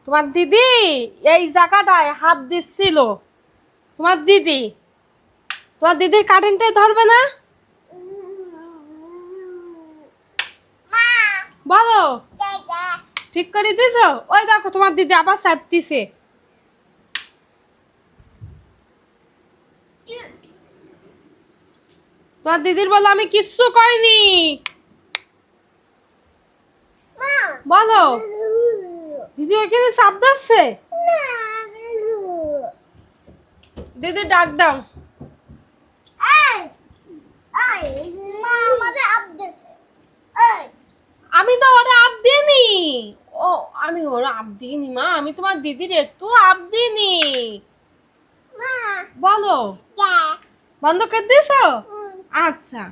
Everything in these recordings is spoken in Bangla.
তোমার দিদি এই জায়গাটায় হাত দিচ্ছিল। তোমার দিদির কারেন্টে ধরবে না? বলো, ঠিক করে দিছো? ওই দেখো তোমার দিদি আবার চাপতিছে। তোমার দিদির বলো আমি কিচ্ছু করিনি। বলো, দিদি ওইখানে চাপ দিচ্ছে। দিদি ডাক দাও। আমি তো ওরা আপ দিইনি। ও, আমি ওরা আপ দিইনি মা, আমি তোমার দিদির একটু আপ দিইনি। বলো, বন্ধ করে দিছো? আচ্ছা,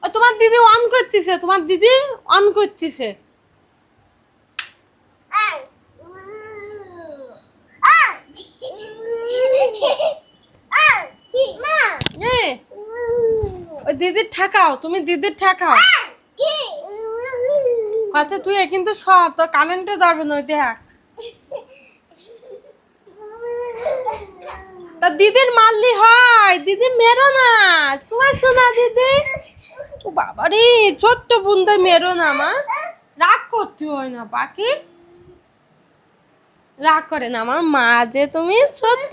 ও তোমার দিদি অন করতেছে, তোমার দিদি অন করতেছে। ওই দিদির ঠেকাও, তুমি দিদির ঠেকাও। আচ্ছা তুই কিন্তু সর, তোর কারেন্টে ধরবে না। ওই দেখ, তা দিদির মারলি হয়, দিদি মেরো না। তোমার শোনা দিদি, ও বাবা রে, ছোট্ট বুনদের মেরো না মা। রাগ করতে হয় না বাকি, রাগ করে না আমার মা, যে তুমি ছোট্ট।